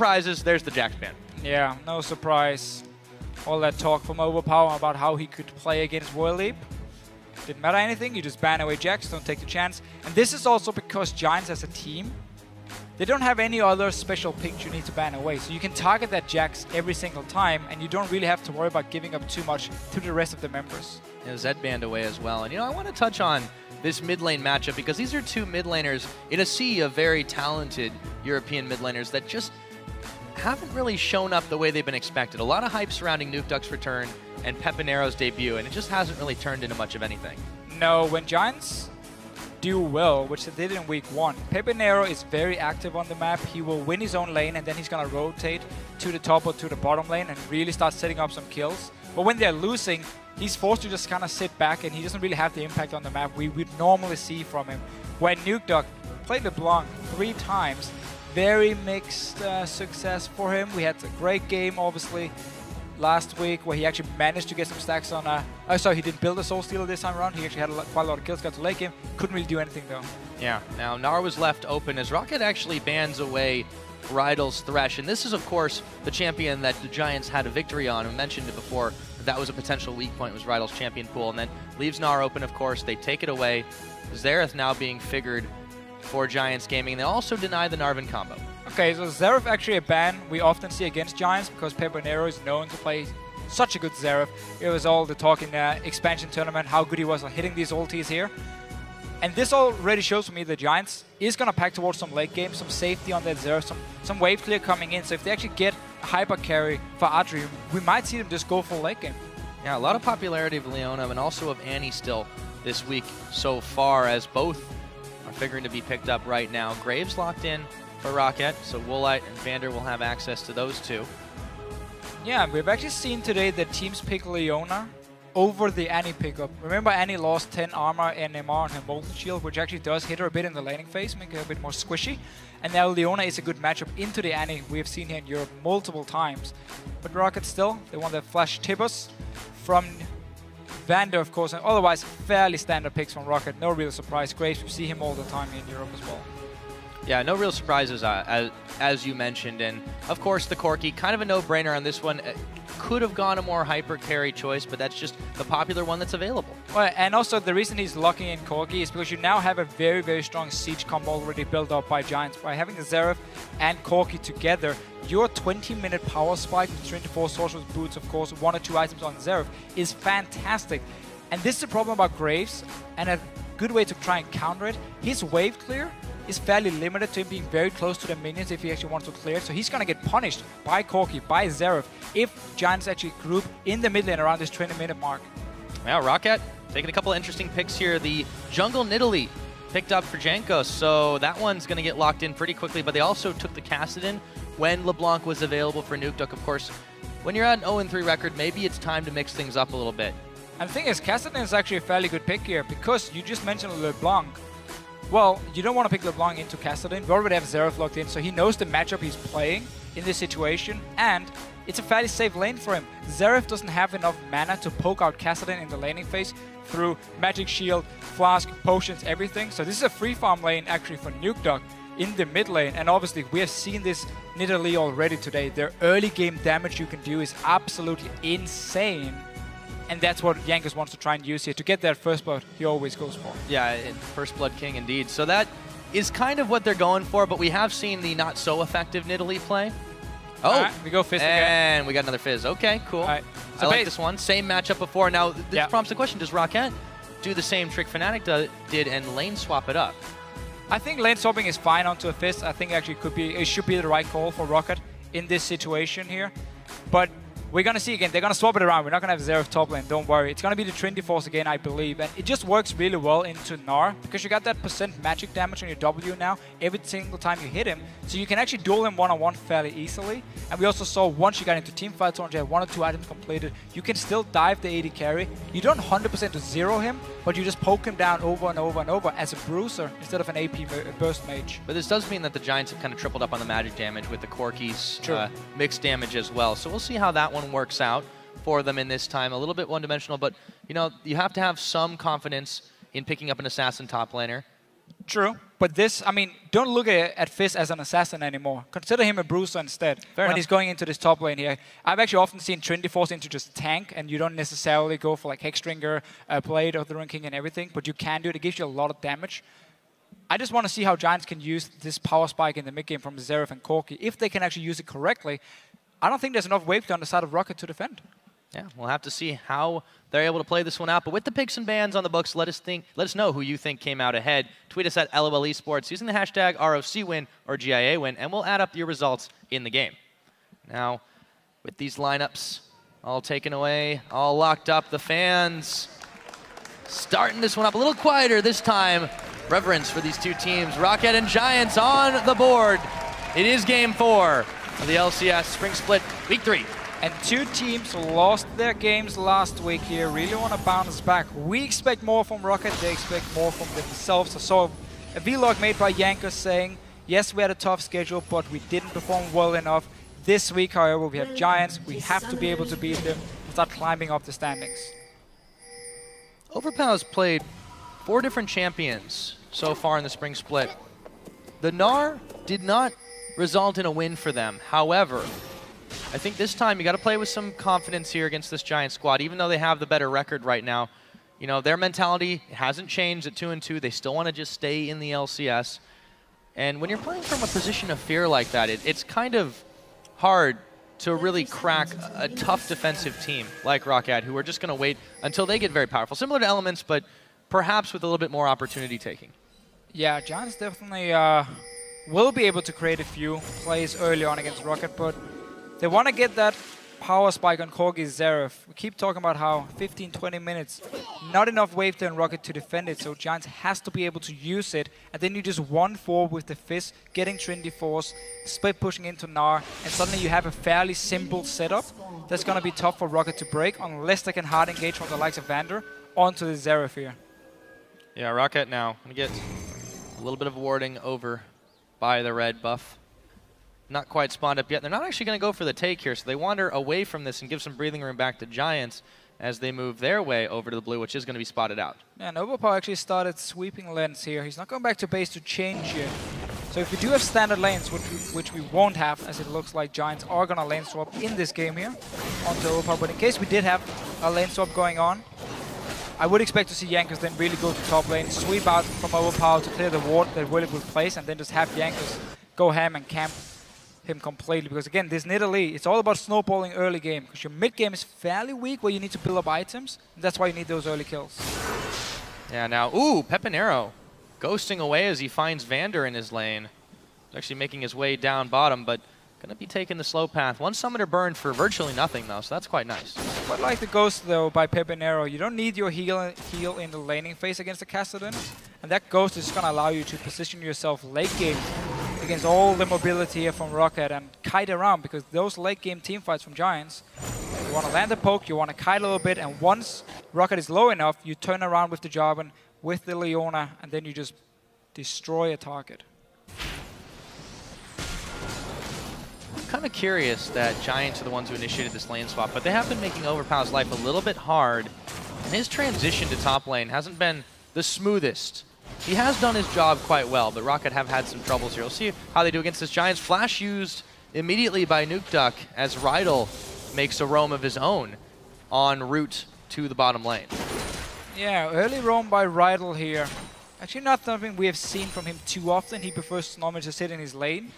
surprises, there's the Jax ban. Yeah, no surprise. All that talk from Overpow about how he could play against Werlyb. Didn't matter anything, you just ban away Jax, don't take the chance. And this is also because Giants as a team, they don't have any other special pick you need to ban away. So you can target that Jax every single time, and you don't really have to worry about giving up too much to the rest of the members. Yeah, Zed banned away as well. And I want to touch on this mid lane matchup because these are two mid laners in a sea of very talented European mid laners that just haven't really shown up the way they've been expected. A lot of hype surrounding Nukeduck's return and Pepinero's debut, and it just hasn't really turned into much of anything. No, when Giants do well, which they did in week 1, Pepinero is very active on the map. He will win his own lane, and then he's going to rotate to the top or to the bottom lane and really start setting up some kills. But when they're losing, he's forced to just kind of sit back, and he doesn't really have the impact on the map we would normally see from him. When Nukeduck played LeBlanc 3 times, very mixed success for him. We had a great game, obviously, last week where he actually managed to get some stacks on oh, sorry, he didn't build a Soul Stealer this time around. He actually had quite a lot of kills, got to late game. Couldn't really do anything, though. Yeah, now Gnar was left open as ROCCAT actually bans away Rydle's Thresh. And this is, of course, the champion that the Giants had a victory on. We mentioned it before. That was a potential weak point, was Rydle's champion pool. And then leaves Gnar open, of course. They take it away. Xerath now being figured for Giants Gaming. They also deny the Narvan combo. Okay, so Xerath actually a ban we often see against Giants because Pepinero is known to play such a good Xerath. It was all the talk in the expansion tournament, how good he was on hitting these ultis here. And this already shows for me the Giants is going to pack towards some late game, some safety on that Xerath, some wave clear coming in. So if they actually get a hyper carry for Adryh, we might see them just go full late game. Yeah, a lot of popularity of Leona and also of Annie still this week so far, as both are figuring to be picked up right now. Graves locked in for ROCCAT, so Woolite and Vander will have access to those two. Yeah, we've actually seen today that teams pick Leona over the Annie pickup. Remember, Annie lost 10 armor and MR on her Molten Shield, which actually does hit her a bit in the laning phase, make her a bit more squishy. And now Leona is a good matchup into the Annie we have seen here in Europe multiple times. But ROCCAT still, they want their Flash Tibbers from Vander, of course, and otherwise fairly standard picks from ROCCAT. No real surprise. Graves, we see him all the time in Europe as well. Yeah, no real surprises as you mentioned, and of course the Corki, kind of a no-brainer on this one. Could have gone a more hyper carry choice, but that's just the popular one that's available. Well, and also the reason he's locking in Corki is because you now have a very, very strong siege combo already built up by Giants. By having the Xerath and Corki together, your 20-minute power spike with 24 Sorcerer's Boots, of course, 1 or 2 items on Xerath, is fantastic. And this is the problem about Graves, and a good way to try and counter it. His wave clear is fairly limited to him being very close to the minions if he actually wants to clear it. So he's going to get punished by Corki, by Xerath, if Giants actually group in the mid lane around this 20-minute mark. Now, ROCCAT taking a couple of interesting picks here. The jungle Nidalee picked up for Jankos, so that one's going to get locked in pretty quickly, but they also took the Kassadin when LeBlanc was available for Nukeduck. Of course, when you're at an 0-3 record, maybe it's time to mix things up a little bit. And the thing is, Kassadin is actually a fairly good pick here because you just mentioned LeBlanc. Well, you don't want to pick LeBlanc into Kassadin. We already have Xerath locked in, so he knows the matchup he's playing in this situation, and it's a fairly safe lane for him. Xerath doesn't have enough mana to poke out Kassadin in the laning phase through Magic Shield, Flask, Potions, everything. So this is a free farm lane actually for Nukeduck in the mid lane, and obviously we have seen this Nidalee already today. Their early game damage you can do is absolutely insane. And that's what Jankos wants to try and use here. To get that first blood, he always goes for. Yeah, first blood king indeed. So that is kind of what they're going for, but we have seen the not so effective Nidalee play. Oh, right, we go Fizz again. And we got another Fizz. Okay, cool. Right. So I like this one. Same matchup before. Now, this prompts the question, does ROCCAT do the same trick Fnatic did and lane swap it up? I think lane swapping is fine onto a Fizz. I think actually it should be the right call for ROCCAT in this situation here. But we're going to see again, they're going to swap it around. We're not going to have Xerath top lane, don't worry. It's going to be the Trinity Force again, I believe. And it just works really well into Gnar because you got that % magic damage on your W now every single time you hit him. So you can actually duel him one-on-one fairly easily. And we also saw once you got into team fights, once you had 1 or 2 items completed, you can still dive the AD carry. You don't 100% to zero him, but you just poke him down over and over and over as a bruiser instead of an AP burst mage. But this does mean that the Giants have kind of tripled up on the magic damage with the Corki's mixed damage as well. So we'll see how that one works out for them in this time. A little bit one-dimensional, but you know, you have to have some confidence in picking up an assassin top laner. True, but this, I mean, don't look at Fizz as an assassin anymore. Consider him a bruiser instead when he's going into this top lane here. I've actually often seen Trinity force into just tank, and you don't necessarily go for like Hexdrinker, Blade of the Rune King and everything, but you can do it. It gives you a lot of damage. I just want to see how Giants can use this power spike in the mid game from Xerath and Corki. If they can actually use it correctly, I don't think there's enough wave on the side of ROCCAT to defend. Yeah, we'll have to see how they're able to play this one out. But with the picks and bans on the books, let us know who you think came out ahead. Tweet us at LOL Esports using the hashtag ROC win or GIA win, and we'll add up your results in the game. Now, with these lineups all taken away, all locked up, the fans starting this one up a little quieter this time. Reverence for these two teams. ROCCAT and Giants on the board. It is Game 4 of the LCS Spring Split Week 3. And two teams lost their games last week here, really want to bounce back. We expect more from ROCCAT, they expect more from themselves. I saw a vlog made by Jankos saying, yes, we had a tough schedule, but we didn't perform well enough. This week, however, we have Giants. We have to be able to beat them and start climbing up the standings. Overpow's played 4 different champions so far in the Spring Split. The Gnar did not result in a win for them. However, I think this time you got to play with some confidence here against this Giant squad. Even though they have the better record right now, you know, their mentality hasn't changed at 2-2. They still want to just stay in the LCS. And when you're playing from a position of fear like that, it's kind of hard to really crack a tough defensive team like ROCCAT, who are just going to wait until they get very powerful. Similar to Elements, but perhaps with a little bit more opportunity taking. Yeah, Giants definitely will be able to create a few plays early on against ROCCAT, but they want to get that power spike on Corki's Xerath. We keep talking about how 15-20 minutes, not enough wave there in ROCCAT to defend it, so Giants has to be able to use it. And then you just 1-4 with the Fizz, getting Trinity Force, split pushing into Gnar, and suddenly you have a fairly simple setup that's going to be tough for ROCCAT to break unless they can hard engage from the likes of Vander onto the Xerath here. Yeah, ROCCAT now going to get a little bit of warding over by the red buff. Not quite spawned up yet. They're not actually going to go for the take here, so they wander away from this and give some breathing room back to Giants as they move their way over to the blue, which is going to be spotted out. Yeah, and Overpow actually started sweeping lanes here. He's not going back to base to change yet. So if we do have standard lanes, which we won't have, as it looks like Giants are going to lane swap in this game here onto Overpow, but in case we did have a lane swap going on, I would expect to see Jankos then really go to top lane, sweep out from Overpow to clear the ward that Werlyb will place, and then just have Jankos go ham and camp him completely. Because again, this Nidalee, it's all about snowballing early game, because your mid game is fairly weak where you need to build up items, and that's why you need those early kills. Yeah, now, ooh, Pepinero ghosting away as he finds Vander in his lane. He's actually making his way down bottom, but going to be taking the slow path. One summoner burned for virtually nothing, though, so that's quite nice. Quite like the ghost, though, by Pepinero. You don't need your heal in the laning phase against the Kassadin, and that ghost is going to allow you to position yourself late game against all the mobility here from ROCCAT and kite around, because those late game team fights from Giants, you want to land the poke, you want to kite a little bit, and once ROCCAT is low enough, you turn around with the Jarvan, with the Leona, and then you just destroy a target. I'm kind of curious that Giants are the ones who initiated this lane swap, but they have been making Overpow's life a little bit hard, and his transition to top lane hasn't been the smoothest. He has done his job quite well, but ROCCAT have had some troubles here. We'll see how they do against this Giants. Flash used immediately by Nukeduck as Rydle makes a roam of his own en route to the bottom lane. Yeah, early roam by Rydle here. Actually not something we have seen from him too often. He prefers normally to sit in his lane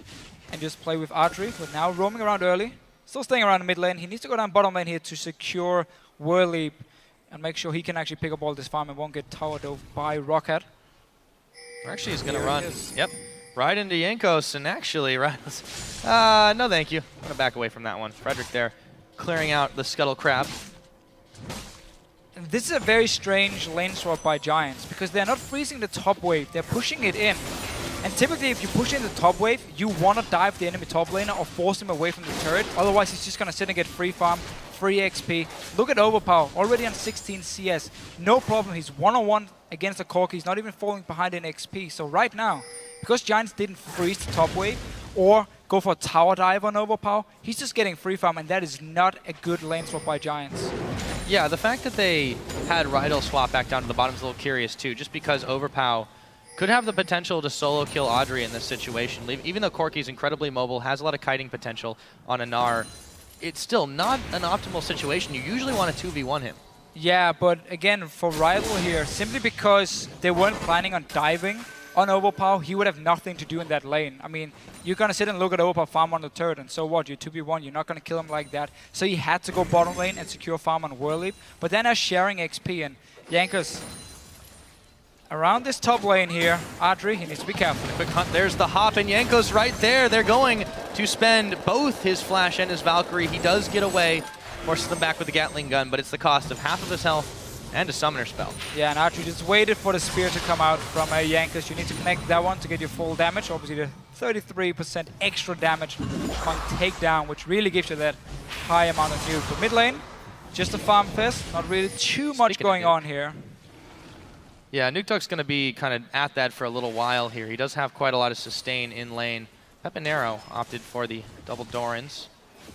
and just play with Adryh, but now roaming around early. Still staying around the mid lane. He needs to go down bottom lane here to secure Werlyb and make sure he can actually pick up all this farm and won't get towered over by ROCCAT. Actually, he's going to run. Yep. Right into Jankos, and actually, no thank you. I'm going to back away from that one. Frederick there, clearing out the Scuttle Crab. And this is a very strange lane swap by Giants, because they're not freezing the top wave, they're pushing it in. And typically, if you push in the top wave, you want to dive the enemy top laner or force him away from the turret. Otherwise, he's just going to sit and get free farm, free XP. Look at Overpow, already on 16 CS. No problem, he's one-on-one against the Corki. He's not even falling behind in XP. So right now, because Giants didn't freeze the top wave or go for a tower dive on Overpow, he's just getting free farm, and that is not a good lane swap by Giants. Yeah, the fact that they had Rydle swap back down to the bottom is a little curious too, just because Overpow could have the potential to solo kill Adryh in this situation. Even though Corki's incredibly mobile, has a lot of kiting potential on a Gnar, it's still not an optimal situation. You usually want to 2v1 him. Yeah, but again, for Rydle here, simply because they weren't planning on diving on Overpow, he would have nothing to do in that lane. I mean, you're going to sit and look at Overpow farm on the turret, and so what? You're 2v1, you're not going to kill him like that. So he had to go bottom lane and secure farm on Werlyb, but then as sharing XP, and Jankos around this top lane here, Adryh, he needs to be careful. Quick hunt, there's the hop, and Jankos right there. They're going to spend both his flash and his Valkyrie. He does get away, forces them back with the Gatling gun, but it's the cost of half of his health and a summoner spell. Yeah, and Adryh just waited for the spear to come out from Jankos. You need to connect that one to get your full damage. Obviously the 33% extra damage on takedown, which really gives you that high amount of nuke. But mid lane, just a farm fest, not really too much going on here. Yeah, Nukeduck's going to be kind of at that for a little while here. He does have quite a lot of sustain in lane. Pepinero opted for the double Dorans.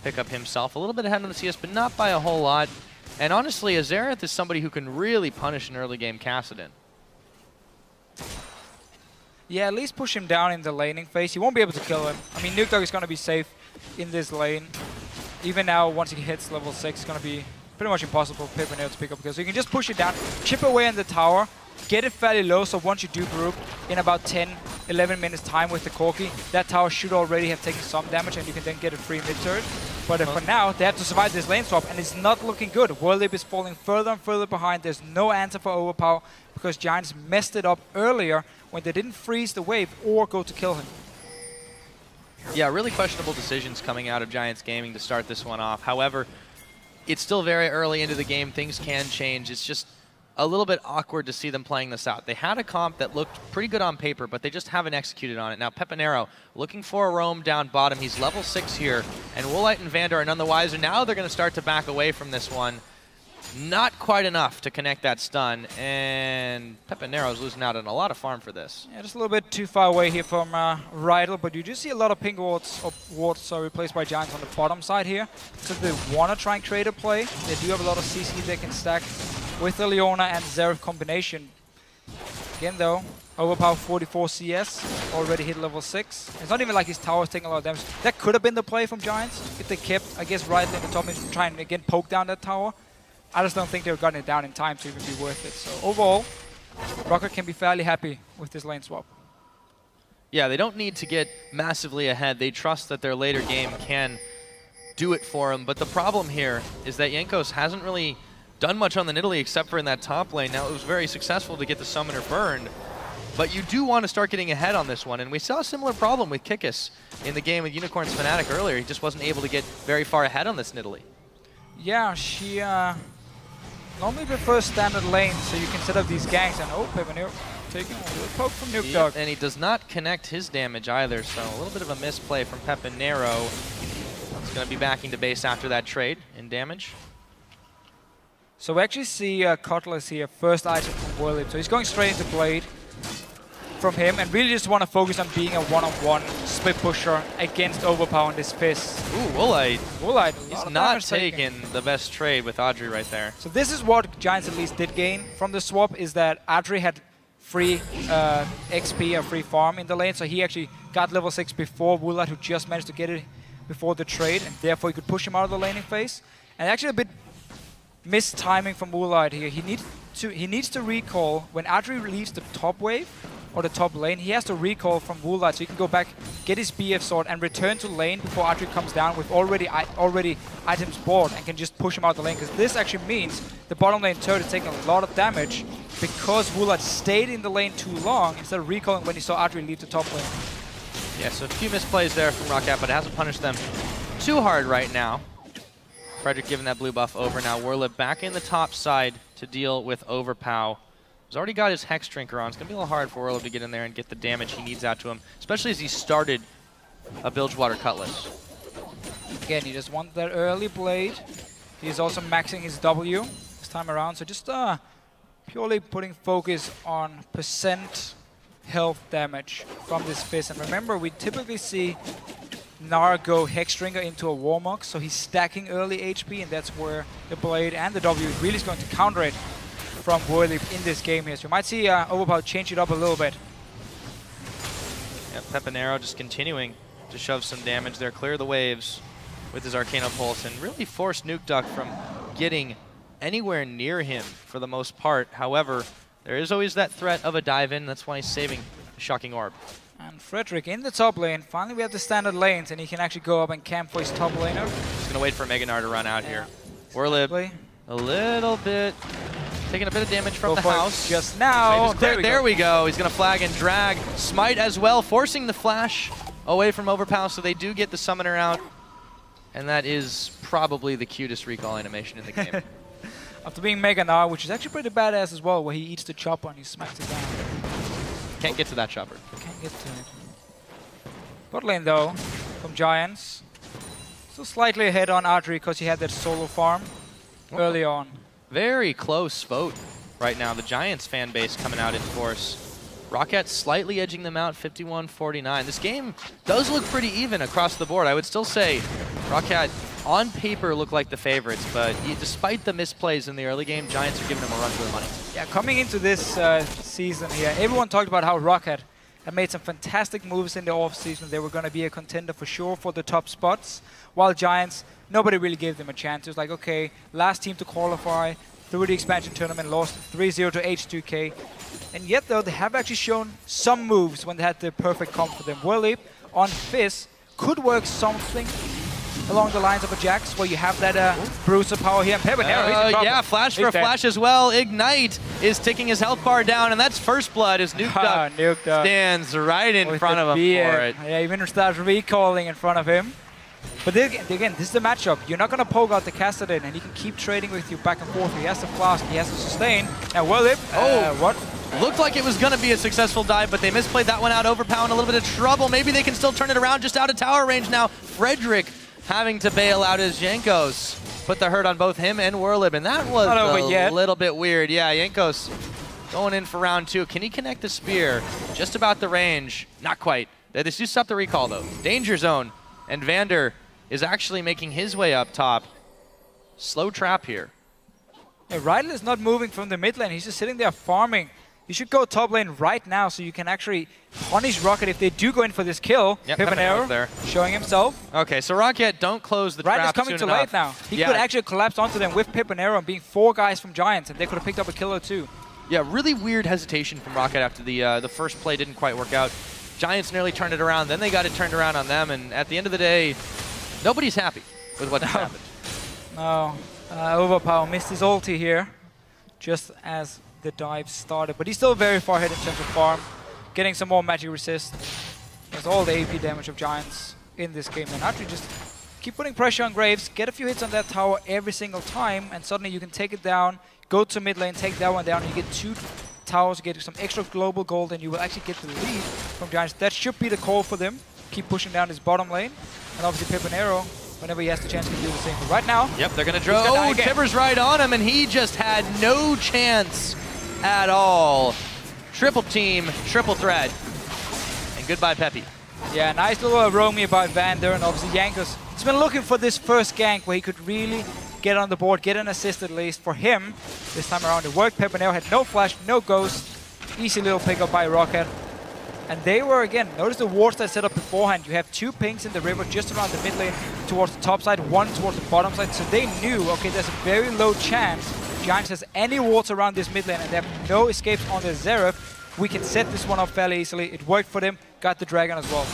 Pick up himself a little bit ahead on the CS, but not by a whole lot. And honestly, Xerath is somebody who can really punish an early game Kassadin. Yeah, at least push him down in the laning phase. He won't be able to kill him. I mean, Nukeduck is going to be safe in this lane. Even now, once he hits level 6, it's going to be pretty much impossible for Pepinero to pick up, because you can just push it down, chip away in the tower, get it fairly low, so once you do group in about 10-11 minutes time with the Corki, that tower should already have taken some damage, and you can then get a free mid-turret. But for now, they have to survive this lane swap, and it's not looking good. Werlyb is falling further and further behind. There's no answer for Overpow, because Giants messed it up earlier when they didn't freeze the wave or go to kill him. Yeah, really questionable decisions coming out of Giants Gaming to start this one off. However, it's still very early into the game. Things can change. It's just a little bit awkward to see them playing this out. They had a comp that looked pretty good on paper, but they just haven't executed on it. Now, Pepinero looking for a roam down bottom. He's level 6 here, and Woolite and Vander are none the wiser. Now they're going to start to back away from this one. Not quite enough to connect that stun, and Pepinero's losing out on a lot of farm for this. Yeah, just a little bit too far away here from Rydle, but you do see a lot of pink wards replaced by Giants on the bottom side here. So they want to try and create a play. They do have a lot of CC they can stack with the Leona and Xerath combination. Again though, Overpow 44 CS, already hit level 6. It's not even like his tower is taking a lot of damage. That could have been the play from Giants if they kept, I guess, Rydle in the top and try and again poke down that tower. I just don't think they've gotten it down in time to even be worth it. So overall, ROCCAT can be fairly happy with this lane swap. Yeah, they don't need to get massively ahead. They trust that their later game can do it for them. But the problem here is that Jankos hasn't really done much on the Nidalee except for in that top lane. Now, it was very successful to get the summoner burned, but you do want to start getting ahead on this one. And we saw a similar problem with Kikis in the game with Unicorn's Fnatic earlier. He just wasn't able to get very far ahead on this Nidalee. Yeah, she normally prefers standard lane, so you can set up these ganks. And oh, Pepinero taking a little poke from Nukeduck. And he does not connect his damage either, so a little bit of a misplay from Pepinero. He's going to be backing to base after that trade in damage. So we actually see Cutlass here, first item from Werlyb. So he's going straight into Blade from him, and really just want to focus on being a one-on-one split pusher against Overpow in this Fizz. Ooh, Woolite. Woolite. He's not taking the best trade with Adryh right there. So this is what Giants at least did gain from the swap, is that Adryh had free XP or free farm in the lane, so he actually got level 6 before Woolite, who just managed to get it before the trade, and therefore he could push him out of the laning phase. And actually a bit missed timing from Woolite here. He needs to recall when Adryh leaves the top wave or the top lane. He has to recall from Woolite, so he can go back, get his BF sword, and return to lane before Adryh comes down with already items bought and can just push him out the lane. Because this actually means the bottom lane turret is taking a lot of damage because Woolite stayed in the lane too long instead of recalling when he saw Adryh leave the top lane. Yeah, so a few misplays there from ROCCAT, but it hasn't punished them too hard right now. Frederick giving that blue buff over. Now Werlyb back in the top side to deal with Overpow. He's already got his Hex Drinker on. It's going to be a little hard for Werlyb to get in there and get the damage he needs out to him, especially as he started a Bilgewater Cutlass. Again, he just wants that early Blade. He's also maxing his W this time around, so just purely putting focus on percent health damage from this Fizz. And remember, we typically see Gnar go Hexdrinker into a Warmog, so he's stacking early HP, and that's where the Blade and the W really is going to counter it from Werlyb in this game here. So you might see Overpow change it up a little bit. Pepinero just continuing to shove some damage there, clear the waves with his Arcano Pulse, and really force Nukeduck from getting anywhere near him for the most part. However, there is always that threat of a dive-in. That's why he's saving the Shocking Orb. And Frederick in the top lane. Finally, we have the standard lanes, and he can actually go up and camp for his top laner. He's going to wait for Gnar to run out here. Werlyb, a little bit, taking a bit of damage from the house. Just now. There we go. He's going to flag and drag. Smite as well, forcing the flash away from Overpow, so they do get the summoner out. And that is probably the cutest recall animation in the game. After being Gnar, which is actually pretty badass as well, where he eats the chopper and he smacks it down. Can't get to that chopper. Can't get to it. Bot lane though, from Giants. So slightly ahead on Adryh because he had that solo farm early on. Very close vote right now. The Giants fan base coming out in force. ROCCAT slightly edging them out, 51-49. This game does look pretty even across the board. I would still say ROCCAT on paper look like the favorites, but despite the misplays in the early game, Giants are giving them a run for the money. Yeah, coming into this season here, everyone talked about how ROCCAT had made some fantastic moves in the off-season. They were going to be a contender for sure for the top spots, while Giants, nobody really gave them a chance. It was like, okay, last team to qualify through the expansion tournament, lost 3-0 to H2K. And yet, though, they have actually shown some moves when they had the perfect comp for them. Werlyb on Fizz could work something along the lines of a Jax, where you have that bruiser power here. And Pepinero, yeah, flash for a flash as well. Ignite is ticking his health bar down, and that's first blood as Nukeduck stands right in front of him for it. Yeah, even starts recalling in front of him. But again, this is the matchup. You're not going to poke out the Kassadin, and he can keep trading with you back and forth. He has to flash, he has to sustain. Now Werlyb, what? Looked like it was going to be a successful dive, but they misplayed that one out. Overpow in a little bit of trouble. Maybe they can still turn it around, just out of tower range now. Frederick having to bail out his Jankos. Put the hurt on both him and Werlyb, and that was a little bit weird. Yeah, Jankos going in for round 2. Can he connect the spear? Just about the range. Not quite. They just stopped the recall, though. Danger zone. And Vander is actually making his way up top. Slow trap here. Yeah, Rydle is not moving from the mid lane. He's just sitting there farming. You should go top lane right now so you can actually punish ROCCAT if they do go in for this kill. Yep, Pepinero there, showing himself. Okay, so ROCCAT don't close the trap Rydle's coming too late now. He could actually collapse onto them with Pepinero and being 4 guys from Giants, and they could have picked up a kill or 2. Yeah, really weird hesitation from ROCCAT after the first play didn't quite work out. Giants nearly turned it around, then they got it turned around on them, and at the end of the day, nobody's happy with what happened. No, Overpow missed his ulti here, just as the dive started, but he's still very far ahead in terms of farm, getting some more magic resist. There's all the AP damage of Giants in this game, and Adryh just keep putting pressure on Graves, get a few hits on that tower every single time, and suddenly you can take it down, go to mid lane, take that one down, and you get 2 towers, you get some extra global gold, and you will actually get the lead from Giants. That should be the call for them. Keep pushing down his bottom lane, and obviously Pepinero, whenever he has the chance, can do the same. But right now, yep, they're gonna draw. Oh, Tibbers right on him, and he just had no chance at all. Triple team, triple threat, and goodbye Peppy. Yeah, nice little roaming about Vander, and obviously Jankos. He's been looking for this first gank where he could really get on the board, get an assist at least. For him, this time around it worked. Pepinero had no flash, no ghost. Easy little pickup by ROCCAT. And they were, again, notice the wards that set up beforehand. You have 2 pings in the river just around the mid lane towards the top side, 1 towards the bottom side. So they knew, okay, there's a very low chance Giants has any wards around this mid lane and they have no escapes on the Xerath. We can set this one up fairly easily. It worked for them, got the dragon as well.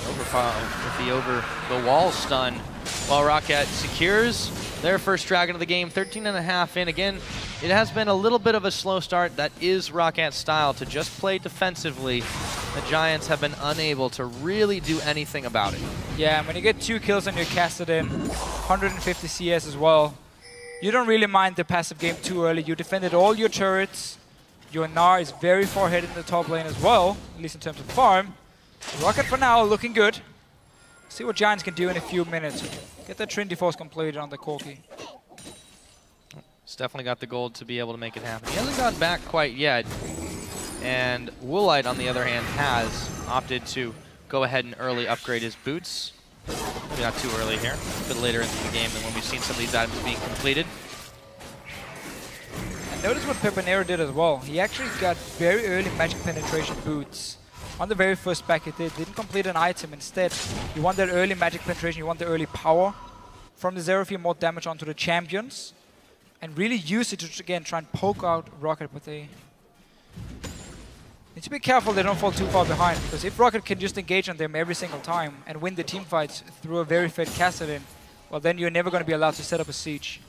Overpow with the over the wall stun, while ROCCAT secures their first dragon of the game, 13.5 in. Again, it has been a little bit of a slow start. That is ROCCAT's style, to just play defensively. The Giants have been unable to really do anything about it. Yeah, and when you get 2 kills on your Kassadin, 150 CS as well, you don't really mind the passive game too early. You defended all your turrets. Your Gnar is very far ahead in the top lane as well, at least in terms of farm. ROCCAT for now looking good. See what Giants can do in a few minutes. Get that Trinity Force completed on the Corki. He's definitely got the gold to be able to make it happen. He hasn't gotten back quite yet. And Woolite, on the other hand, has opted to go ahead and early upgrade his boots. Maybe not too early here. A bit later into the game than when we've seen some of these items being completed. And notice what Pepinero did as well. He actually got very early magic penetration boots. on the very first back hit, they didn't complete an item. Instead, you want that early magic penetration, you want the early power from the Xerath, more damage onto the champions, and really use it to, again, try and poke out ROCCAT, but they need to be careful they don't fall too far behind, because if ROCCAT can just engage on them every single time and win the team fights through a very fed Kassadin, well, then you're never going to be allowed to set up a siege.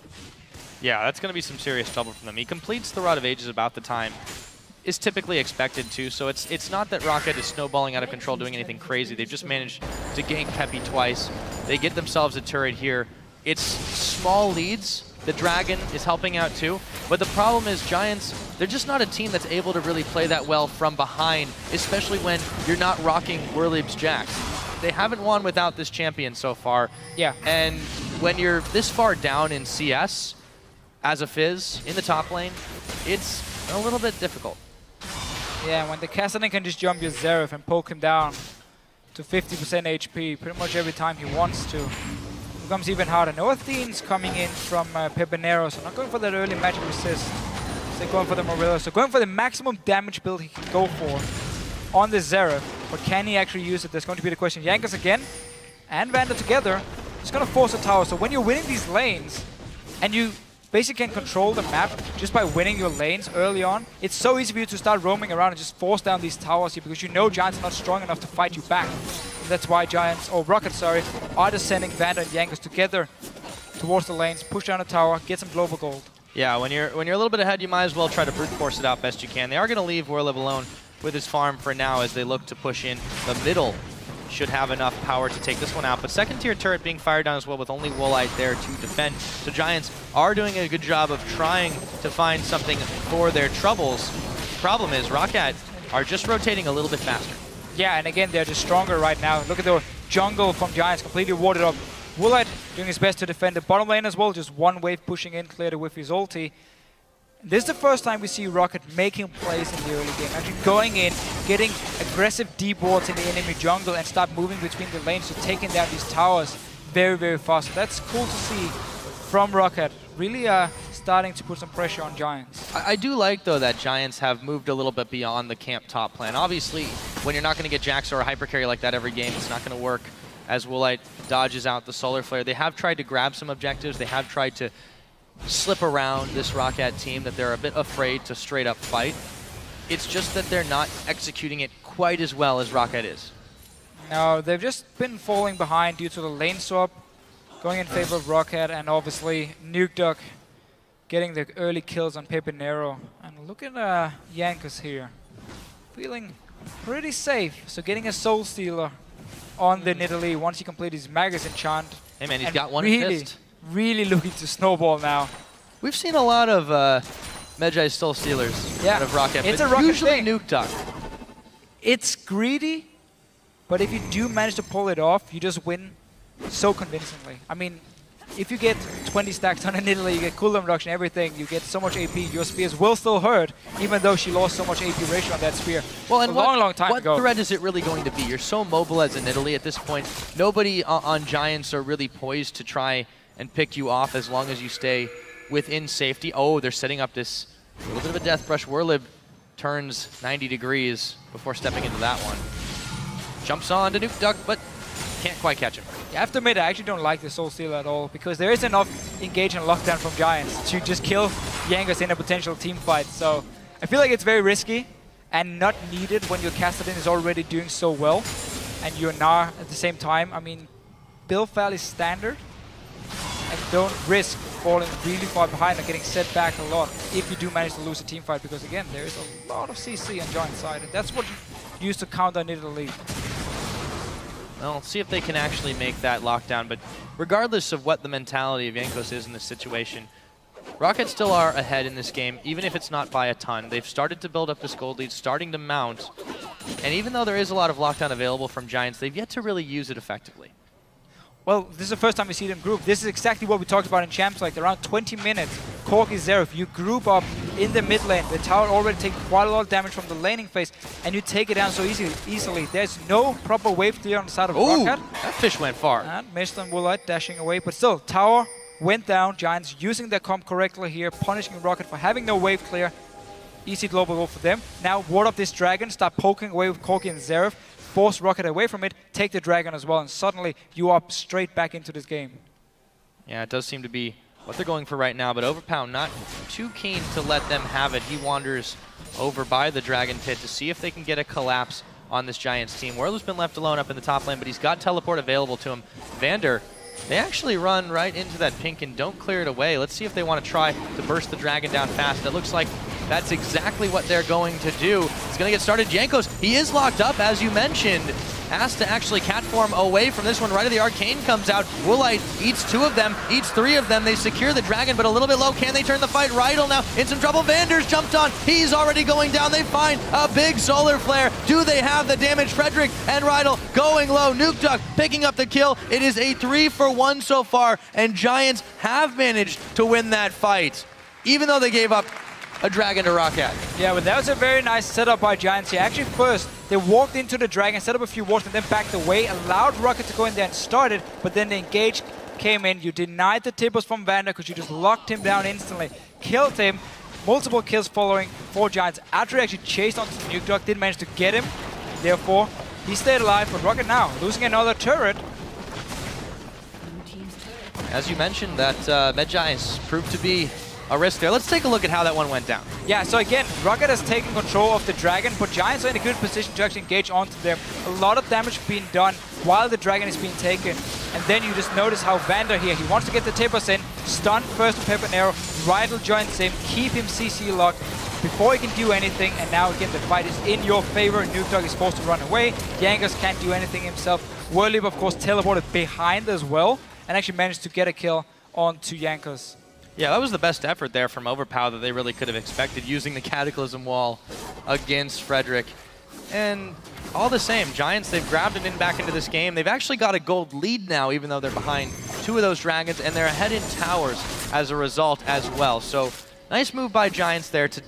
Yeah, that's going to be some serious trouble for them. He completes the Rod of Ages about the time is typically expected to, so it's not that ROCCAT is snowballing out of control doing anything crazy. They've just managed to gank Pepi twice. They get themselves a turret here. It's small leads. The Dragon is helping out too, but the problem is Giants, they're just not a team that's able to really play that well from behind, especially when you're not rocking Werlyb's Jax. They haven't won without this champion so far. Yeah. And when you're this far down in CS, as a Fizz in the top lane, it's a little bit difficult. Yeah, when the Kassadin can just jump your Xerath and poke him down to 50% HP pretty much every time he wants to, it becomes even harder. No Athene's coming in from Pepinero, so not going for that early magic resist. So they're going for the Morilla. So going for the maximum damage build he can go for on the Xerath. But can he actually use it? That's going to be the question. Jankos again and Vander together. It's going to force a tower. So when you're winning these lanes and you basically can control the map just by winning your lanes early on, it's so easy for you to start roaming around and just force down these towers here because you know Giants are not strong enough to fight you back. And that's why ROCCAT, sorry, are just sending Vander and Jankos together towards the lanes, push down a tower, get some global gold. Yeah, when you're a little bit ahead, you might as well try to brute force it out best you can. They are going to leave Werlyb alone with his farm for now as they look to push in. The middle should have enough power to take this one out, but second tier turret being fired down as well with only Woolite there to defend. So Giants are doing a good job of trying to find something for their troubles. Problem is ROCCAT are just rotating a little bit faster. Yeah, and again, they're just stronger right now. Look at the jungle from Giants, completely warded up. Woolite doing his best to defend the bottom lane as well, just one wave pushing in, cleared it with his ulti. This is the first time we see ROCCAT making plays in the early game, actually going in, getting aggressive deep wards in the enemy jungle and start moving between the lanes, so taking down these towers very, very fast. So that's cool to see from ROCCAT, really starting to put some pressure on Giants. I do like, though, that Giants have moved a little bit beyond the camp top plan. Obviously, when you're not going to get Jax or a hyper carry like that every game, it's not going to work as Woolite dodges out the Solar Flare. They have tried to grab some objectives. They have tried to slip around this ROCCAT team that they're a bit afraid to straight up fight. It's just that they're not executing it quite as well as ROCCAT is. No, they've just been falling behind due to the lane swap, going in favor of ROCCAT, and obviously Nukeduck getting the early kills on Pepinero. And look at Jankos here, feeling pretty safe. So getting a Soul Stealer on the Nidalee once he completes his Magus enchant. Hey man, he's got one assist. Really looking to snowball now. We've seen a lot of Magi Soul Stealers out of ROCCAT, it's but a ROCCAT usually thing. Nukeduck. It's greedy, but if you do manage to pull it off, you just win so convincingly. I mean, if you get 20 stacks on a Nidalee, you get cooldown reduction, everything, you get so much AP, your spears will still hurt, even though she lost so much AP ratio on that spear. Well, and long time ago. What threat is it really going to be? You're so mobile as a Nidalee at this point. Nobody on Giants are really poised to try and pick you off as long as you stay within safety. Oh, they're setting up this little bit of a death brush. Werlyb turns 90 degrees before stepping into that one. Jumps on to Nukeduck, but can't quite catch him. I have to admit, I actually don't like the Soul Stealer at all, because there is enough engage and lockdown from Giants to just kill Jankos in a potential team fight. So I feel like it's very risky and not needed when your Kassadin is already doing so well, and your Gnar at the same time. I mean, build fairly standard, and don't risk falling really far behind and getting set back a lot if you do manage to lose a team fight, because again, there is a lot of CC on Giant's side, and that's what you use to counter Nidalee. Well, let's see if they can actually make that lockdown, but regardless of what the mentality of Jankos is in this situation, ROCCAT still are ahead in this game, even if it's not by a ton. They've started to build up this gold lead, starting to mount, and even though there is a lot of lockdown available from Giants, they've yet to really use it effectively. Well, this is the first time we see them group. This is exactly what we talked about in Champs, like around 20 minutes. Corki, Xerath, you group up in the mid lane. The tower already takes quite a lot of damage from the laning phase, and you take it down so easily. There's no proper wave clear on the side of ROCCAT. That fish went far. And missed on Woolite, dashing away. But still, tower went down. Giants using their comp correctly here, punishing ROCCAT for having no wave clear. Easy global goal for them. Now ward up this dragon, start poking away with Corki and Xerath, force ROCCAT away from it, take the dragon as well, and suddenly you are straight back into this game. Yeah, it does seem to be what they're going for right now, but Overpow not too keen to let them have it. He wanders over by the Dragon Pit to see if they can get a collapse on this Giants team. Werlyb's been left alone up in the top lane, but he's got teleport available to him. Vander, they actually run right into that pink and don't clear it away. Let's see if they want to try to burst the dragon down fast. It looks like that's exactly what they're going to do. It's going to get started. Jankos, he is locked up, as you mentioned. Has to actually cat form away from this one. Right of the Arcane comes out. Woolite eats 2 of them, eats 3 of them. They secure the dragon, but a little bit low. Can they turn the fight? Rydle now in some trouble. Vander's jumped on. He's already going down. They find a big solar flare. Do they have the damage? Frederick and Rydle going low. Nukeduck picking up the kill. It is a 3-for-1 so far, and Giants have managed to win that fight, even though they gave up a dragon to ROCCAT. Yeah, but that was a very nice setup by Giants here. Actually, first, they walked into the dragon, set up a few wards, and then backed away, allowed ROCCAT to go in there and start it, but then the engage came in. You denied the tippers from Vander because you just locked him down instantly. Killed him. Multiple kills following for Giants. Adryh actually chased onto the Nukeduck, didn't manage to get him. Therefore, he stayed alive, but ROCCAT now losing another turret. As you mentioned, that Medjai's proved to be a risk there. Let's take a look at how that one went down. Yeah, so again, ROCCAT has taken control of the dragon, but Giants are in a good position to actually engage onto them. A lot of damage being done while the dragon is being taken. And then you just notice how Vander here, he wants to get the tippers in, stun first to Pepinero, Rydle joins him, keep him CC locked before he can do anything, and now again the fight is in your favor. Nukeduck is forced to run away, Jankos can't do anything himself. Werlyb of course teleported behind as well, and actually managed to get a kill onto Jankos. Yeah, that was the best effort there from Overpow that they really could have expected, using the Cataclysm Wall against Frederick. And all the same, Giants, they've grabbed it in back into this game. They've actually got a gold lead now, even though they're behind 2 of those dragons, and they're ahead in towers as a result as well. So nice move by Giants there to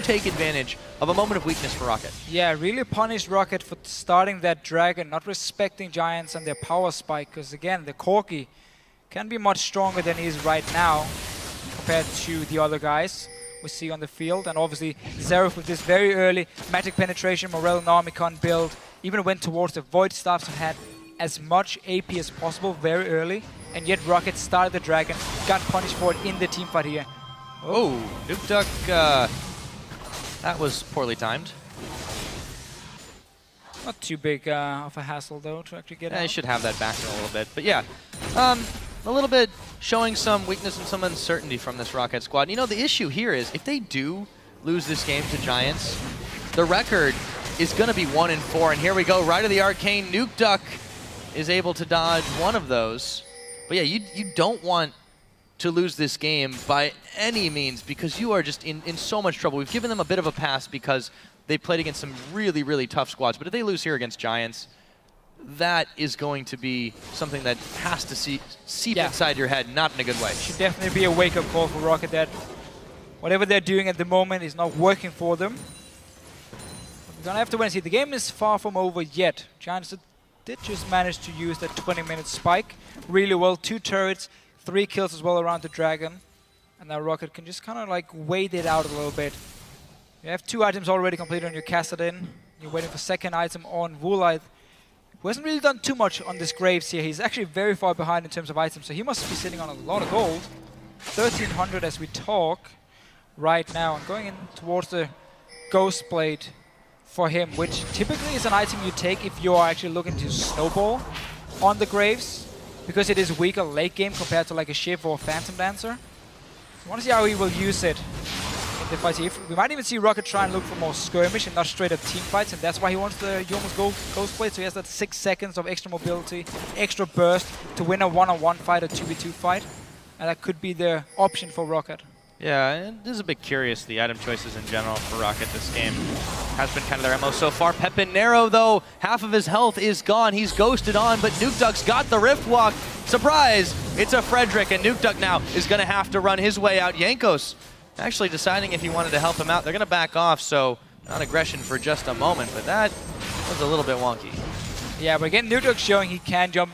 take advantage of a moment of weakness for ROCCAT. Yeah, really punished ROCCAT for starting that dragon, not respecting Giants and their power spike, because again, the Corki can be much stronger than he is right now compared to the other guys we see on the field. And obviously Xerath with this very early magic penetration, Morel and Armicon build, even went towards the Void Staffs and had as much AP as possible very early, and yet ROCCAT started the dragon, got punished for it in the team fight here. Oh, Nukeduck, that was poorly timed. Not too big of a hassle though to actually get out. I should have that back in a little bit, but yeah. A little bit showing some weakness and some uncertainty from this ROCCAT squad. You know, the issue here is if they do lose this game to Giants, the record is going to be 1-4. And here we go, right of the Arcane. Nukeduck is able to dodge one of those. But yeah, you don't want to lose this game by any means, because you are just in so much trouble. We've given them a bit of a pass because they played against some really, really tough squads. But if they lose here against Giants, that is going to be something that has to seep inside your head, not in a good way. Should definitely be a wake-up call for ROCCAT that whatever they're doing at the moment is not working for them. We're going to have to wait and see. The game is far from over yet. Giants did just manage to use that 20-minute spike really well. 2 turrets, 3 kills as well around the dragon. And now ROCCAT can just kind of like wait it out a little bit. You have 2 items already completed on your Kassadin. You're waiting for second item on Woolite, who hasn't really done too much on this Graves here. He's actually very far behind in terms of items, so he must be sitting on a lot of gold. 1,300 as we talk right now, and going in towards the Ghost Blade for him, which typically is an item you take if you are actually looking to snowball on the Graves, because it is weaker late game compared to like a Shiv or a Phantom Dancer. I want to see how he will use it in the fight. We might even see ROCCAT try and look for more skirmish and not straight up team fights, and that's why he wants the Youmuu's Ghost Blade, so he has that 6 seconds of extra mobility, extra burst to win a 1-on-1 fight, a 2v2 fight, and that could be the option for ROCCAT. Yeah, it is a bit curious, the item choices in general for ROCCAT this game. Has been kind of their MO so far. Pepinero, though, half of his health is gone. He's ghosted on, but Nukeduck's got the Rift Walk. Surprise! It's a Frederick, and Nukeduck now is going to have to run his way out. Jankos actually deciding if he wanted to help him out. They're going to back off, so non-aggression for just a moment, but that was a little bit wonky. Yeah, but again, Nukeduck showing he can jump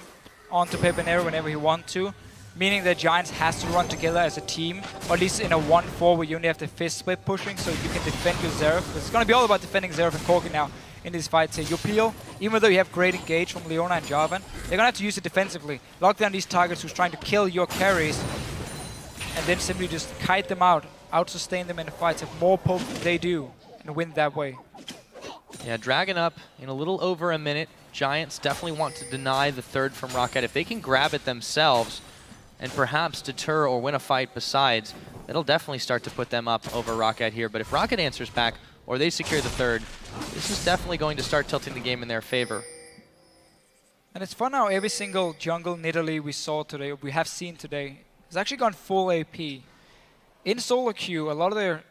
onto Pepinero whenever he wants to. meaning that Giants has to run together as a team, or at least in a 1-4 where you only have the Fizz split pushing, so you can defend your Xerath. It's going to be all about defending Xerath and Corki now in these fights here. Your peel, even though you have great engage from Leona and Jarvan, they're going to have to use it defensively. Lock down these targets who's trying to kill your carries, and then simply just kite them out sustain them in the fights, have more poke than they do, and win that way. Yeah, Dragon up in a little over a minute. Giants definitely want to deny the third from ROCCAT. If they can grab it themselves and perhaps deter or win a fight besides, it'll definitely start to put them up over ROCCAT here. But if ROCCAT answers back or they secure the third, this is definitely going to start tilting the game in their favor. And it's fun how every single jungle Nidalee we have seen today, has actually gone full AP. In solo queue, a lot of their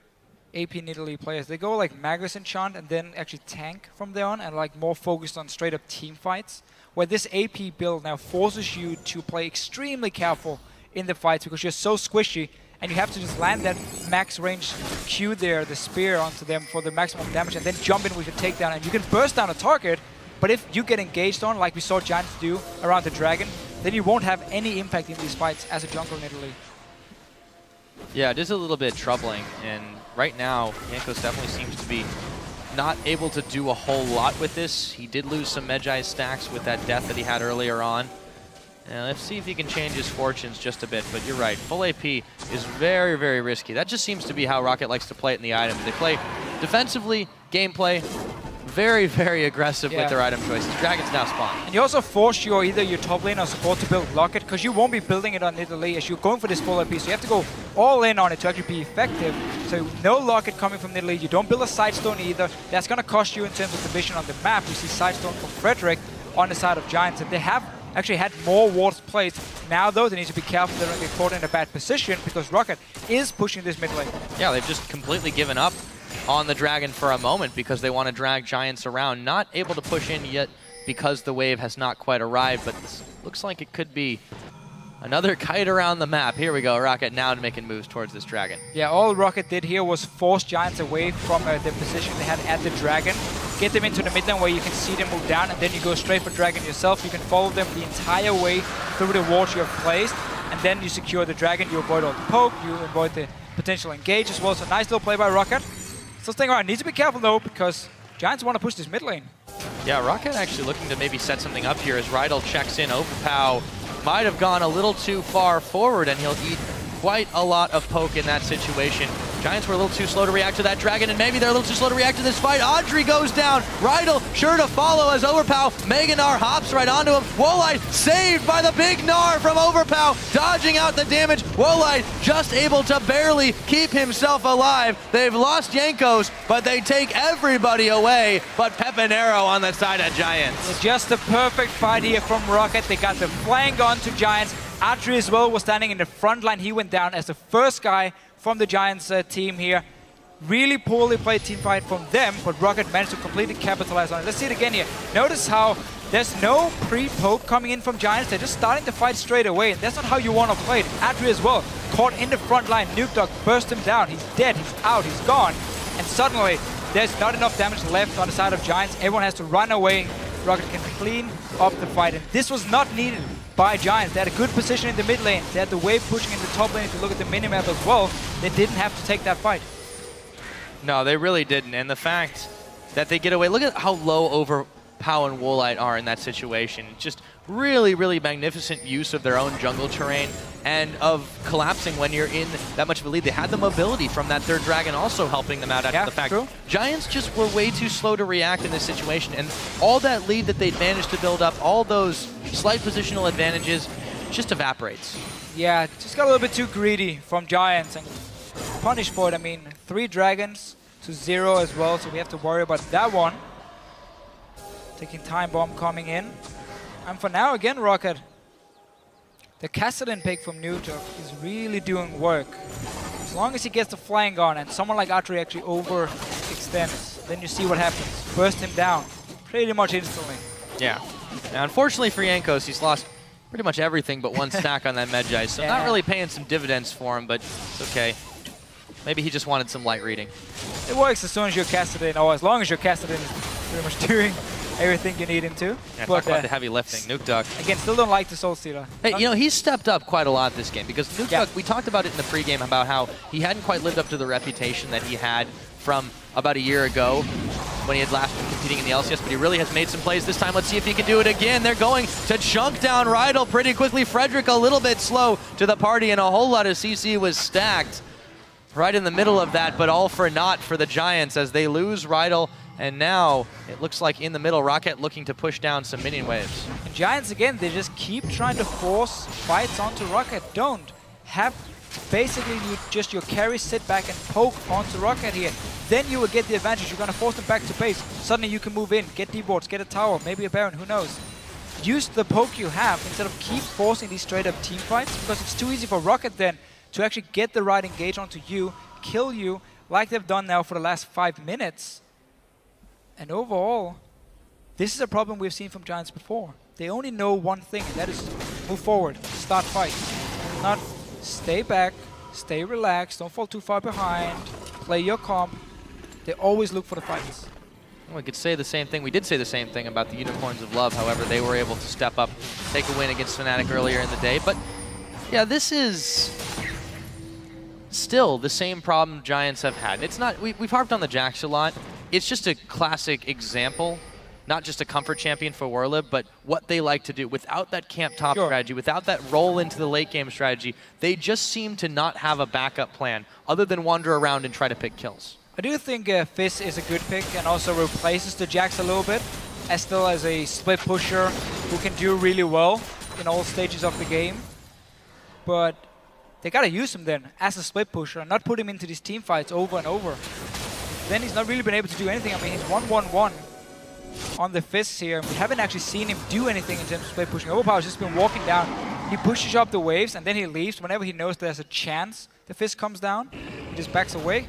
AP Nidalee players, they go like Magus enchant and then actually tank from there on and like more focused on straight up team fights, where this AP build now forces you to play extremely careful in the fights because you're so squishy and you have to just land that max range Q there, the spear onto them for the maximum damage, and then jump in with your takedown, and you can burst down a target, but if you get engaged on like we saw Giants do around the Dragon, then you won't have any impact in these fights as a jungle Nidalee. Yeah, it is a little bit troubling, and right now, Jankos definitely seems to be not able to do a whole lot with this. He did lose some Magi stacks with that death that he had earlier on. And let's see if he can change his fortunes just a bit, but you're right, full AP is very, very risky. That just seems to be how ROCCAT likes to play it in the items. They play defensively, gameplay, very, very aggressive with their item choices. Dragon's now spawned. And you also force either your top lane or support to build Locket, because you won't be building it on Nidalee as you're going for this full AP, so you have to go all in on it to actually be effective. So no Locket coming from Nidalee. You don't build a Sidestone either. That's going to cost you in terms of division on the map. You see Sidestone from Frederick on the side of Giants, and they have actually had more wards placed. Now though, they need to be careful they don't get caught in a bad position because ROCCAT is pushing this mid lane. Yeah, they've just completely given up on the Dragon for a moment because they want to drag Giants around. Not able to push in yet because the wave has not quite arrived, but this looks like it could be another kite around the map. Here we go, ROCCAT now making moves towards this Dragon. Yeah, all ROCCAT did here was force Giants away from the position they had at the Dragon, get them into the mid lane where you can see them move down, and then you go straight for Dragon yourself. You can follow them the entire way through the walls you have placed, and then you secure the Dragon. You avoid all the poke, you avoid the potential engage as well. So nice little play by ROCCAT. Still staying around. Needs to be careful though, because Giants want to push this mid lane. Yeah, ROCCAT actually looking to maybe set something up here as Rydle checks in. Overpow might have gone a little too far forward, and he'll eat quite a lot of poke in that situation. Giants were a little too slow to react to that Dragon, and maybe they're a little too slow to react to this fight. Adryh goes down. Rydle sure to follow as Overpow. Gnar hops right onto him. Woolite saved by the big Gnar from Overpow, dodging out the damage. Woolite just able to barely keep himself alive. They've lost Jankos, but they take everybody away but Pepinero on the side of Giants. It's just the perfect fight here from ROCCAT. They got the flank onto Giants. Adryh as well was standing in the front line. He went down as the first guy from the Giants team here. Really poorly played team fight from them, but ROCCAT managed to completely capitalize on it. Let's see it again here. Notice how there's no pre-poke coming in from Giants. They're just starting to fight straight away, and that's not how you want to play it. Adryh as well, caught in the front line. Nukeduck burst him down. He's dead, he's out, he's gone. And suddenly, there's not enough damage left on the side of Giants. Everyone has to run away. ROCCAT can clean up the fight, and this was not needed by Giants. They had a good position in the mid lane. They had the wave pushing in the top lane. If you look at the minimap as well, they didn't have to take that fight. No, they really didn't. And the fact that they get away, look at how low Overpow and Woolite are in that situation. Just really, really magnificent use of their own jungle terrain and of collapsing when you're in that much of a lead. They had the mobility from that third Dragon also helping them out after the fact. True. Giants just were way too slow to react in this situation, and all that lead that they'd managed to build up, all those slight positional advantages, just evaporates. Yeah, just got a little bit too greedy from Giants and punished for it. I mean, 3 Dragons to 0 as well, so we have to worry about that one. Taking Time Bomb coming in. And for now, again, ROCCAT, the Kassadin pick from Nukeduck is really doing work. As long as he gets the flank on and someone like Adryh actually overextends, then you see what happens. Burst him down pretty much instantly. Yeah. Now, unfortunately for Jankos, he's lost pretty much everything but 1 stack on that Magi, so not really paying some dividends for him, but it's okay. Maybe he just wanted some light reading. It works as soon as you're Kassadin, or as long as your Kassadin is pretty much doing everything you need him to. Yeah, talk about the heavy lifting. Nukeduck. Again, still don't like the Soul Stealer. Hey, you know, he's stepped up quite a lot this game because Nukeduck, we talked about it in the pregame about how he hadn't quite lived up to the reputation that he had from about a year ago when he had last been competing in the LCS, but he really has made some plays this time. Let's see if he can do it again. They're going to chunk down Rydle pretty quickly. Frederick a little bit slow to the party, and a whole lot of CC was stacked right in the middle of that, but all for naught for the Giants as they lose Rydle. And now it looks like in the middle, ROCCAT looking to push down some minion waves. And Giants, again, they just keep trying to force fights onto ROCCAT. Don't have basically just your carry sit back and poke onto ROCCAT here. Then you will get the advantage. You're going to force them back to base. Suddenly you can move in, get D-boards, get a tower, maybe a Baron, who knows. Use the poke you have instead of keep forcing these straight up team fights, because it's too easy for ROCCAT then to actually get the right engage onto you, kill you, like they've done now for the last 5 minutes. And overall, this is a problem we've seen from Giants before. They only know one thing, and that is move forward, start fight. Not stay back, stay relaxed, don't fall too far behind, play your comp. They always look for the fights. We could say the same thing. We did say the same thing about the Unicorns of Love. However, they were able to step up, take a win against Fnatic earlier in the day. But yeah, this is still the same problem Giants have had. It's not, we've harped on the Jax a lot. It's just a classic example, not just a comfort champion for Werlyb, but what they like to do. Without that camp top strategy, without that roll into the late game strategy, they just seem to not have a backup plan other than wander around and try to pick kills. I do think Fizz is a good pick and also replaces the Jax a little bit, as still as a split pusher who can do really well in all stages of the game. But they gotta use him then as a split pusher and not put him into these team fights over and over. Then he's not really been able to do anything. I mean, he's 1-1-1 on the Fizz here. We haven't actually seen him do anything in terms of split pushing. Overpow has just been walking down. He pushes up the waves and then he leaves. Whenever he knows there's a chance the Fizz comes down, he just backs away,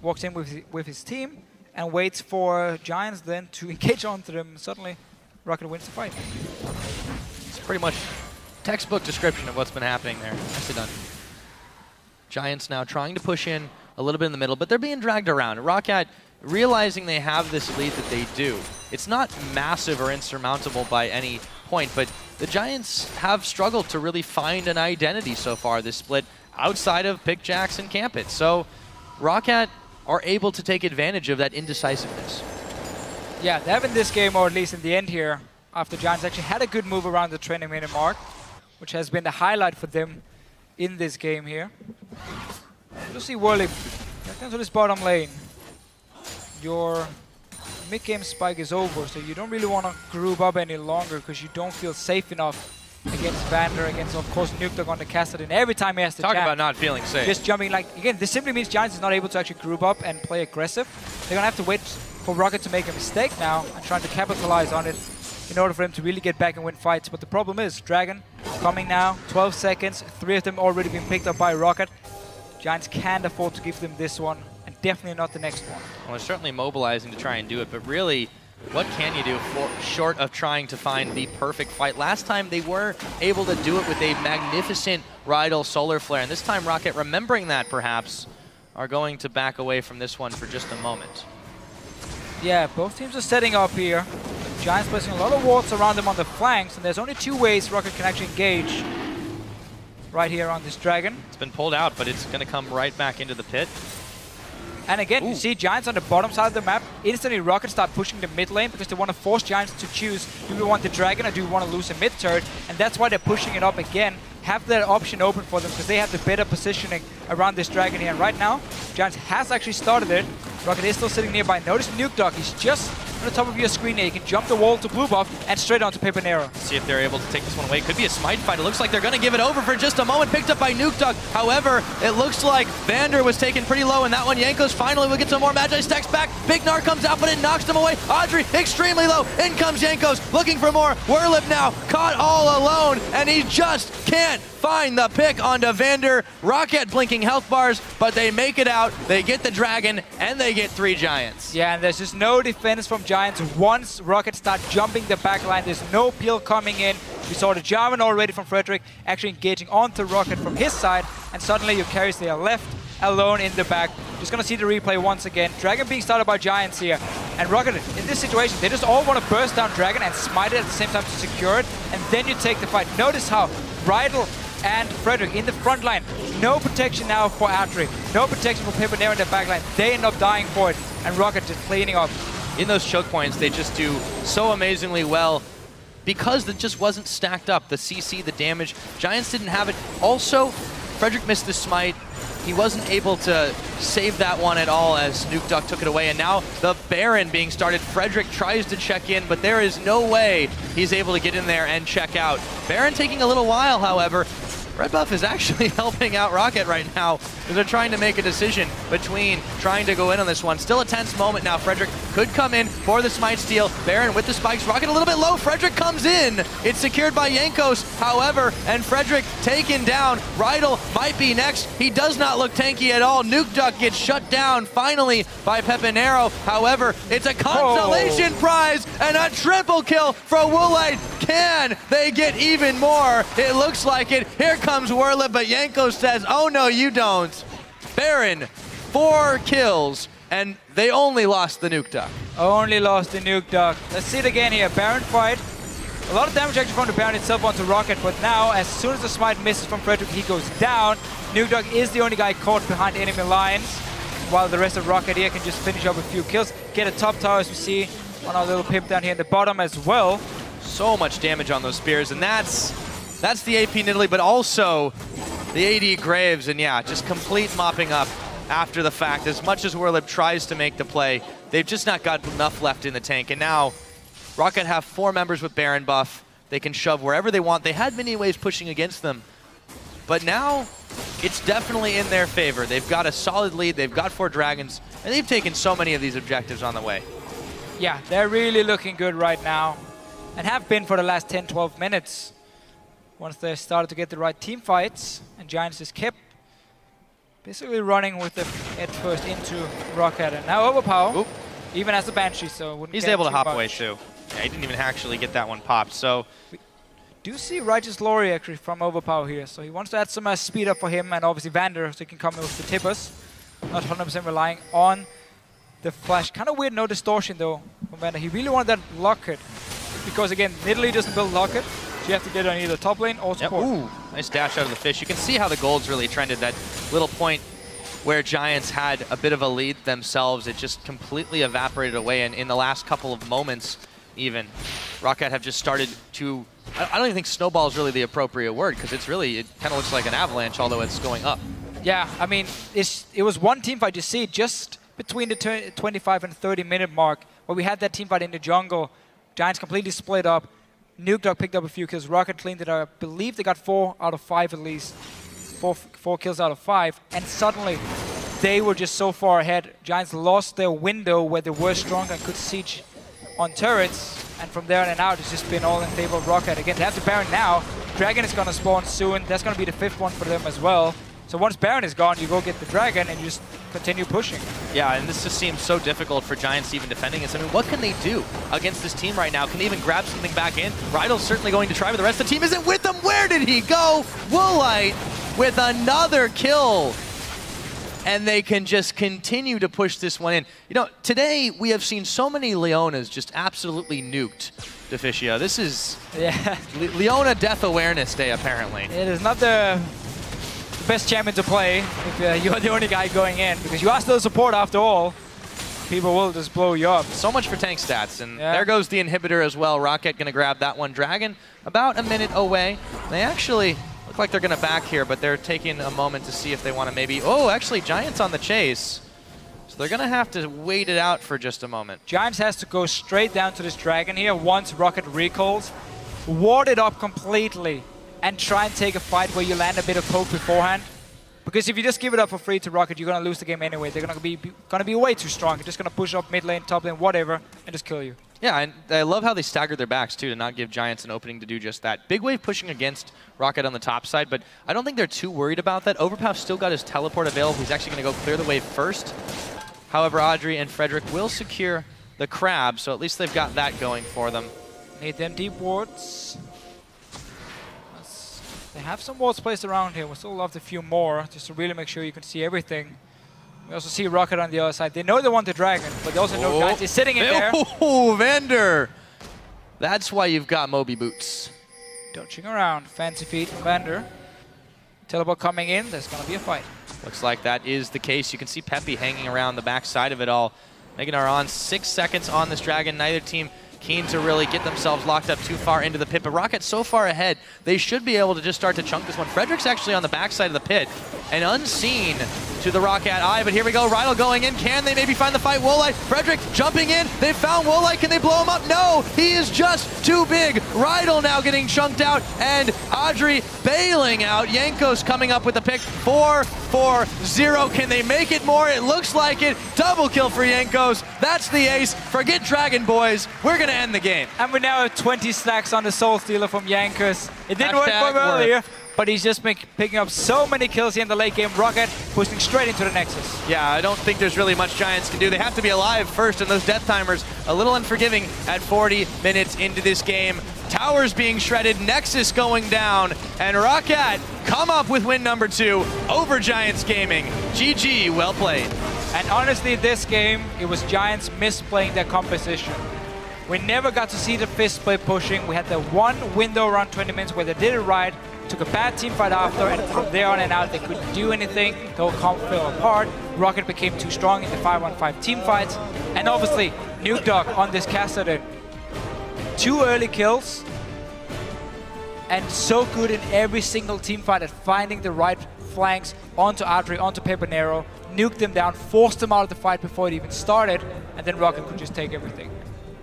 walks in with his team, and waits for Giants then to engage onto them. Suddenly, ROCCAT wins the fight. It's pretty much textbook description of what's been happening there. Nicely done. Giants now trying to push in a little bit in the middle, but they're being dragged around. ROCCAT realizing they have this lead that they do. It's not massive or insurmountable by any point, but the Giants have struggled to really find an identity so far this split outside of pick Jax and camp it. So ROCCAT are able to take advantage of that indecisiveness. Yeah, they have in this game, or at least in the end here, after Giants actually had a good move around the 20-minute mark, which has been the highlight for them in this game here. You'll see Werlyb back down to this bottom lane. Your mid-game spike is over, so you don't really want to group up any longer because you don't feel safe enough against Vander, against, of course, Nukeduck on the Kassadin. Every time he has to talk about not feeling safe. Just jumping, like, again, this simply means Giants is not able to actually group up and play aggressive. They're going to have to wait for ROCCAT to make a mistake now and trying to capitalize on it in order for them to really get back and win fights. But the problem is, Dragon coming now, 12 seconds, 3 of them already been picked up by ROCCAT. Giants can't afford to give them this one, and definitely not the next one. Well, they're certainly mobilizing to try and do it, but really, what can you do short of trying to find the perfect fight? Last time they were able to do it with a magnificent Rydle Solar Flare, and this time ROCCAT, remembering that perhaps, are going to back away from this one for just a moment. Yeah, both teams are setting up here. Giants placing a lot of wards around them on the flanks, and there's only 2 ways ROCCAT can actually engage right here on this Dragon. It's been pulled out, but it's going to come right back into the pit. And again, you see Giants on the bottom side of the map. Instantly, ROCCAT start pushing the mid lane because they want to force Giants to choose, do we want the Dragon or do we want to lose a mid turret? And that's why they're pushing it up again. Have that option open for them because they have the better positioning around this Dragon here. And right now, Giants has actually started it. ROCCAT is still sitting nearby. Notice Nukeduck. He's just on the top of your screen here. You can jump the wall to blue buff and straight onto Pepinero. See if they're able to take this one away. Could be a smite fight. It looks like they're going to give it over for just a moment. Picked up by Nukeduck. However, it looks like Vander was taken pretty low in that one. Jankos finally will get some more Magi stacks back. Big Gnar comes out, but it knocks them away. Adryh extremely low. In comes Jankos looking for more. Werlyb now caught all alone, and he just can't find the pick onto Vander. ROCCAT blinking health bars, but they make it out. They get the Dragon, and they get 3 Giants. Yeah, and there's just no defense from Giants. Once ROCCAT start jumping the backline, there's no peel coming in. We saw the Jarvan already from Frederick actually engaging onto ROCCAT from his side, and suddenly your carries they are left alone in the back. Just gonna see the replay once again. Dragon being started by Giants here. And ROCCAT, in this situation, they just all want to burst down Dragon and smite it at the same time to secure it, and then you take the fight. Notice how Rydle and Frederick in the front line, no protection now for Adryh, no protection for Pepinero in the back line. They end up dying for it, and ROCCAT just cleaning up. In those choke points, they just do so amazingly well because it just wasn't stacked up. The CC, the damage, Giants didn't have it. Also, Frederick missed the smite. He wasn't able to save that one at all as Nukeduck took it away. And now the Baron being started. Frederick tries to check in, but there is no way he's able to get in there and check out. Baron taking a little while, however. Red Buff is actually helping out ROCCAT right now as they're trying to make a decision between trying to go in on this one. Still a tense moment now. Frederick could come in for the smite steal. Baron with the spikes. ROCCAT a little bit low. Frederick comes in. It's secured by Jankos, however, and Frederick taken down. Rydle might be next. He does not look tanky at all. Nukeduck gets shut down finally by Pepinero. However, it's a consolation prize and a triple kill for Woolite. Can they get even more? It looks like it. Here comes Werlyb, but Jankos says, oh no, you don't. Baron, 4 kills, and they only lost the Nukeduck. Only lost the Nukeduck. Let's see it again here. Baron fight. A lot of damage actually from the Baron itself onto ROCCAT, but now, as soon as the smite misses from Frederick, he goes down. Nukeduck is the only guy caught behind enemy lines, while the rest of ROCCAT here can just finish up a few kills. Get a top tower, as we see on our little pip down here in the bottom as well. So much damage on those spears, and that's the AP Nidalee, but also the AD Graves, and yeah, just complete mopping up after the fact. As much as Werlyb tries to make the play, they've just not got enough left in the tank, and now ROCCAT have 4 members with Baron buff. They can shove wherever they want. They had many ways pushing against them, but now it's definitely in their favor. They've got a solid lead, they've got 4 dragons, and they've taken so many of these objectives on the way. Yeah, they're really looking good right now, and have been for the last 10-12 minutes. Once they started to get the right team fights, and Giants just kept basically running with the head first into ROCCAT. And now Overpow, even as a Banshee, so wouldn't he's get able to hop much. away too. Yeah, he didn't even actually get that one popped, so. We do see Righteous Glory actually from Overpow here, so he wants to add some speed up for him, and obviously Vander, so he can come in with the tippers. Not 100% relying on the flash. Kind of weird, no distortion though from Vander. He really wanted that locket, because again, Nidalee doesn't build locket. You have to get on either top lane or support. Yep. Ooh, nice dash out of the fish. You can see how the gold's really trended. That little point where Giants had a bit of a lead themselves, it just completely evaporated away. And in the last couple of moments, even, ROCCAT have just started to, I don't even think snowball is really the appropriate word, because it's really, it kind of looks like an avalanche, although it's going up. Yeah, I mean, it was one team fight, you see, just between the 25 and 30 minute mark, where we had that team fight in the jungle. Giants completely split up. Nukeduck picked up a few kills. ROCCAT cleaned it up. I believe they got 4 out of 5 at least. 4 kills out of 5. And suddenly, they were just so far ahead. Giants lost their window where they were strong and could siege on turrets. And from there on and out, it's just been all in favor of ROCCAT. Again, they have the Baron now. Dragon is going to spawn soon. That's going to be the 5th one for them as well. So once Baron is gone, you go get the Dragon and you just continue pushing. Yeah, and this just seems so difficult for Giants even defending it. I mean, what can they do against this team right now? Can they even grab something back in? Rydle's certainly going to try, but the rest of the team isn't with them. Where did he go? Woolite with another kill. And they can just continue to push this one in. You know, today we have seen so many Leonas just absolutely nuked Deficio. This is Leona Death Awareness Day, apparently. It is not the best champion to play if you're the only guy going in, because you are still support after all. People will just blow you up. So much for tank stats, and there goes the inhibitor as well. ROCCAT gonna grab that one. Dragon about a minute away. They actually look like they're gonna back here, but they're taking a moment to see if they wanna maybe, oh, actually Giants on the chase. So they're gonna have to wait it out for just a moment. Giants has to go straight down to this Dragon here once ROCCAT recalls, ward it up completely, and try and take a fight where you land a bit of poke beforehand. Because if you just give it up for free to ROCCAT, you're going to lose the game anyway. They're going to be way too strong. They're just going to push up mid lane, top lane, whatever, and just kill you. Yeah, and I love how they staggered their backs, too, to not give Giants an opening to do just that. Big wave pushing against ROCCAT on the top side, but I don't think they're too worried about that. Overpow still got his teleport available. He's actually going to go clear the wave first. However, Adryh and Frederick will secure the crab, so at least they've got that going for them. Need them deep wards. They have some wards placed around here. We'll still love a few more, just to really make sure you can see everything. We also see ROCCAT on the other side. They know they want the dragon, but they also know guys is sitting in there. Oh, Vander! That's why you've got Moby Boots. Dodging around. Fancy feet from Vander. Teleport coming in. There's going to be a fight. Looks like that is the case. You can see Peppy hanging around the backside of it all. Gnar on 6 seconds on this dragon. Neither team keen to really get themselves locked up too far into the pit, but ROCCAT so far ahead, they should be able to just start to chunk this one. Frederick's actually on the backside of the pit, and unseen to the ROCCAT eye, but here we go, Rydle going in. Can they maybe find the fight? Woolite, Frederick jumping in. They found Woolite. Can they blow him up? No, he is just too big. Rydle now getting chunked out, and Adryh bailing out. Jankos coming up with the pick. 4-4-0. Can they make it more? It looks like it. Double kill for Jankos. That's the ace. Forget Dragon, boys. We're going to end the game. And we now have 20 stacks on the Soul Stealer from Jankos. It didn't work for him earlier, but he's just picking up so many kills here in the late game. ROCCAT pushing straight into the Nexus. Yeah, I don't think there's really much Giants can do. They have to be alive first, and those death timers a little unforgiving at 40 minutes into this game. Towers being shredded, Nexus going down, and ROCCAT come up with win number 2 over Giants Gaming. GG, well played. And honestly, this game, it was Giants misplaying their composition. We never got to see the Fizz split pushing. We had the one window around 20 minutes where they did it right, took a bad team fight after, and from there on and out, they couldn't do anything. The whole comp fell apart. ROCCAT became too strong in the 5-on-5 team fights. And obviously, Nukeduck on this Kassadin. 2 early kills, and so good in every single team fight at finding the right flanks onto Adryh, onto Pepinero, nuked them down, forced them out of the fight before it even started, and then ROCCAT could just take everything.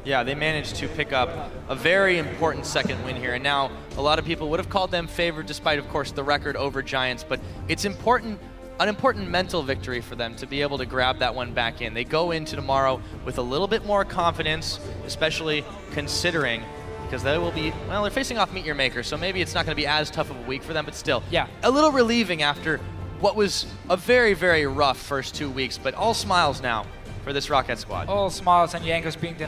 Yeah, they managed to pick up a very important second win here, and now a lot of people would have called them favored despite, of course, the record over Giants, but it's important. An important mental victory for them to be able to grab that one back in. They go into tomorrow with a little bit more confidence, especially considering, because they will be, well, they're facing off Meet Your Maker, so maybe it's not going to be as tough of a week for them, but still, yeah, a little relieving after what was a very, very rough first 2 weeks, but all smiles now for this ROCCAT squad. All smiles, and Jankos being the